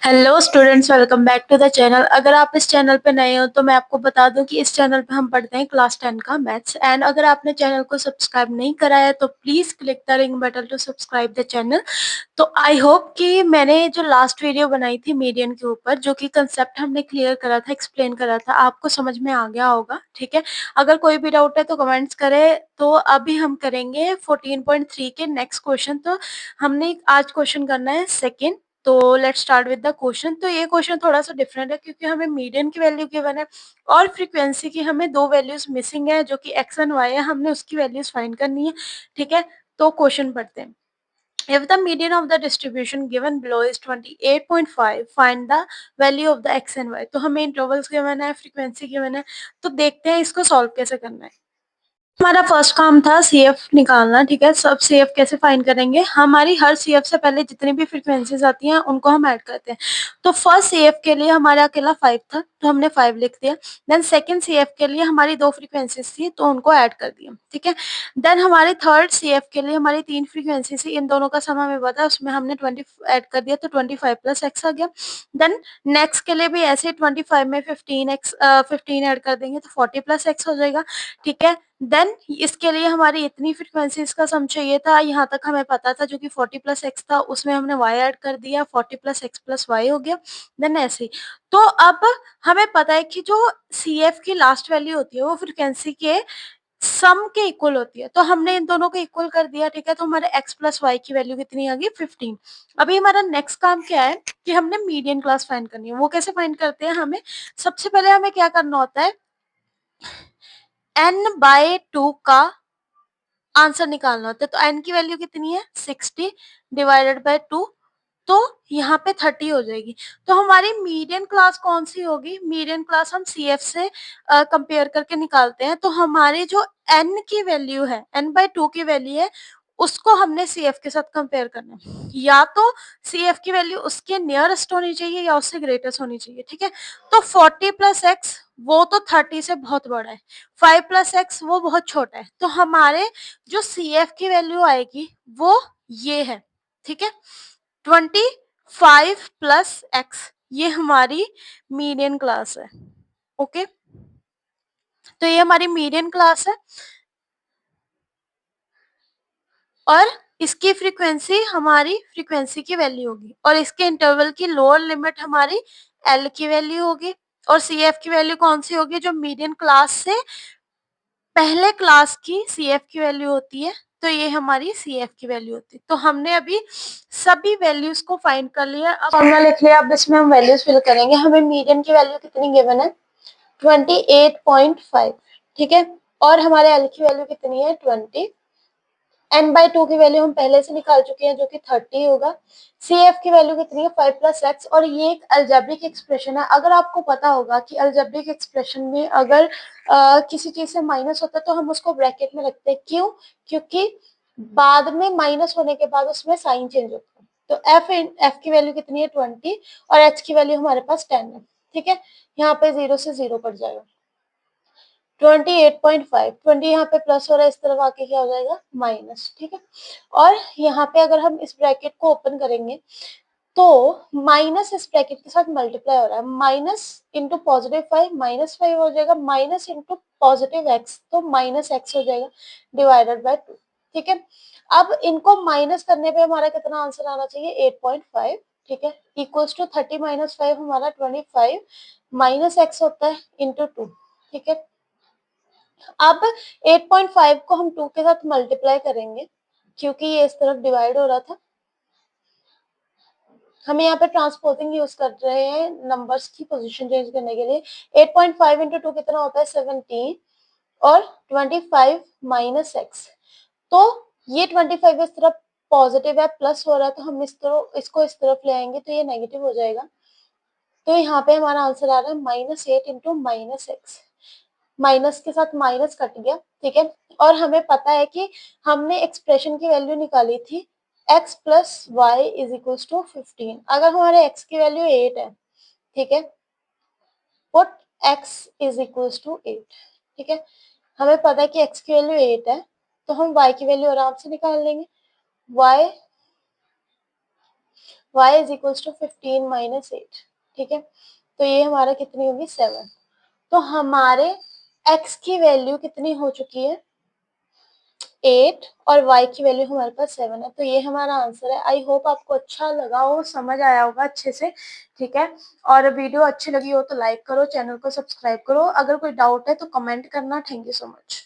Hello students, welcome back to the channel. अगर आप इस चैनल पे नए हो तो मैं आपको बता दूं कि इस चैनल पे हम पढ़ते हैं क्लास 10 का मैथ्स। एंड अगर आपने चैनल को सब्सक्राइब नहीं करा है तो please click the ring button to subscribe the channel. तो आई होप कि मैंने जो लास्ट वीडियो बनाई थी मीडियन के ऊपर, जो कि कंसेप्ट हमने क्लियर करा था, एक्सप्लेन करा था, आपको समझ में आ गया होगा। ठीक है, अगर कोई भी डाउट है तो कमेंट्स करें। तो अभी हम करेंगे 14.3 के नेक्स्ट क्वेश्चन। तो हमने आज क्वेश्चन करना है सेकेंड। तो let's start with the question. तो ये क्वेश्चन थोड़ा सा डिफरेंट है क्योंकि हमें मीडियन की वैल्यू गिवन है और फ्रीक्वेंसी की हमें दो वैल्यूज मिसिंग है, जो कि एक्स एंड वाई है। हमने उसकी वैल्यूज फाइंड करनी है। ठीक है, तो क्वेश्चन पढ़ते हैं। If the median of the distribution given below is 28.5, find the value of the x and y। तो हमें इंटरवल्स गिवन है, फ्रीक्वेंसी गिवन है। तो देखते हैं इसको सॉल्व कैसे करना है। हमारा फर्स्ट काम था सीएफ निकालना। ठीक है, सब सीएफ कैसे फाइंड करेंगे, हमारी हर सीएफ से पहले जितनी भी फ्रीक्वेंसीज आती हैं उनको हम ऐड करते हैं। तो फर्स्ट सीएफ के लिए हमारा अकेला 5 था तो हमने 5 लिख दिया। देन सेकंड सीएफ के लिए हमारी दो फ्रीक्वेंसीज थी तो उनको ऐड कर दिया। ठीक है, देन हमारे थर्ड सीएफ के लिए हमारी तीन फ्रीक्वेंसी थी, इन दोनों का सम हमें पता है, उसमें हमने 20 ऐड कर दिया तो 25 प्लस एक्स आ गया। देन नेक्स्ट के लिए भी ऐसे 25 में 15 ऐड कर देंगे तो 40 प्लस एक्स हो जाएगा। ठीक है, देन इसके लिए हमारी इतनी फ्रीक्वेंसीज का सम चाहिए था, यहाँ तक हमें पता था, जो कि 40 प्लस एक्स था, उसमें हमने y ऐड कर दिया, 40 प्लस एक्स प्लस वाई हो गया। देन ऐसे ही। तो अब हमें पता है कि जो CF की लास्ट वैल्यू होती है वो फ्रीक्वेंसी के सम के इक्वल होती है, तो हमने इन दोनों को इक्वल कर दिया। ठीक है, तो हमारे x प्लस वाई की वैल्यू कितनी आ गई 15। अभी हमारा नेक्स्ट काम क्या है कि हमने मीडियन क्लास फाइंड करनी है। वो कैसे फाइंड करते हैं, हमें सबसे पहले हमें क्या करना होता है, n/2 का आंसर निकालना होता है। तो n की वैल्यू कितनी है 60 डिवाइडेड बाय 2, तो यहाँ पे 30 हो जाएगी। तो हमारी मीडियन क्लास कौन सी होगी, मीडियन क्लास हम CF से कंपेयर करके निकालते हैं। तो हमारे जो n की वैल्यू है, n/2 की वैल्यू है, उसको हमने CF के साथ कंपेयर करना है। या तो CF की वैल्यू उसके नियरेस्ट होनी चाहिए या उससे ग्रेटेस्ट होनी चाहिए। ठीक है, तो 40 प्लस एक्स वो तो 30 से बहुत बड़ा है, 5 प्लस एक्स वो बहुत छोटा है। तो हमारे जो CF की वैल्यू आएगी वो ये है। ठीक है, 25 प्लस एक्स, ये हमारी मीडियन क्लास है। ओके, तो ये हमारी मीडियन क्लास है और इसकी फ्रीक्वेंसी हमारी फ्रीक्वेंसी की वैल्यू होगी और इसके इंटरवल की लोअर लिमिट हमारी एल की वैल्यू होगी और CF की वैल्यू कौन सी होगी, जो मीडियन क्लास से पहले क्लास की CF की वैल्यू होती है। तो ये हमारी CF की वैल्यू होती है। तो हमने अभी सभी वैल्यूज को फाइंड कर लिया। अब फॉर्मूला लिख लिया, अब इसमें हम वैल्यूज फिल करेंगे। हमें मीडियन की वैल्यू कितनी गिवन है 28.5। ठीक है, और हमारे एल की वैल्यू कितनी है 20। n/2 की वैल्यू हम पहले से निकाल चुके हैं जो कि 30 होगा। CF की वैल्यू कितनी है 5 प्लस एक्स, और ये एक अलजेब्रिक एक्सप्रेशन है। अगर आपको पता होगा कि अलजेब्रिक एक्सप्रेशन में अगर किसी चीज से माइनस होता है तो हम उसको ब्रैकेट में रखते हैं। क्यों, क्योंकि बाद में माइनस होने के बाद उसमें साइन चेंज होता है। तो एफ की वैल्यू कितनी है 20 और एच की वैल्यू हमारे पास 10 है। ठीक है, यहाँ पे 0 से 0 कट जाएगा। 28.5, 20 यहाँ पे प्लस हो रहा है, इस तरफ आके क्या हो जाएगा माइनस। ठीक है, और यहाँ पे अगर हम इस ब्रैकेट को ओपन करेंगे तो माइनस इस ब्रैकेट के साथ मल्टीप्लाई हो रहा है, माइनस इंटू +5 -5 हो जाएगा, माइनस इंटू +x तो -x हो जाएगा डिवाइडेड बाय 2। ठीक है, अब इनको माइनस करने पे हमारा कितना आंसर आना चाहिए 8.5। ठीक है, इक्वल्स टू 30 - 5 हमारा 25 माइनस x होता है इंटू 2। ठीक है, अब 8.5 को हम 2 के साथ मल्टीप्लाई करेंगे क्योंकि ये इस तरफ डिवाइड हो रहा था। हम यहाँ पे ट्रांसपोजिंग यूज कर रहे हैं नंबर्स की पोजीशन चेंज करने के लिए। 8.5 इंटू 2 कितना होता है 17 और 25 माइनस एक्स। तो ये 25 इस तरफ पॉजिटिव है, प्लस हो रहा है, तो हम इसको इस तरफ ले आएंगे तो ये नेगेटिव हो जाएगा। तो यहाँ पे हमारा आंसर आ रहा है -8 इंटू माइनस एक्स। माइनस के साथ माइनस कट गया। ठीक है, और हमें पता है कि हमने एक्सप्रेशन की वैल्यू निकाली थी x plus Y is equal to 15। अगर हमारे x की वैल्यू 8 है, ठीक है, put x is equal to 8। ठीक है, हमें पता है कि x की वैल्यू 8 है तो हम y की वैल्यू आराम से निकाल लेंगे। y y is equals to 15 minus 8। ठीक है, तो ये हमारा कितनी होगी 7। तो हमारे x की वैल्यू कितनी हो चुकी है 8 और y की वैल्यू हमारे पास 7 है। तो ये हमारा आंसर है। आई होप आपको अच्छा लगा हो, समझ आया होगा अच्छे से। ठीक है, और वीडियो अच्छी लगी हो तो लाइक करो, चैनल को सब्सक्राइब करो। अगर कोई डाउट है तो कमेंट करना। Thank you so much.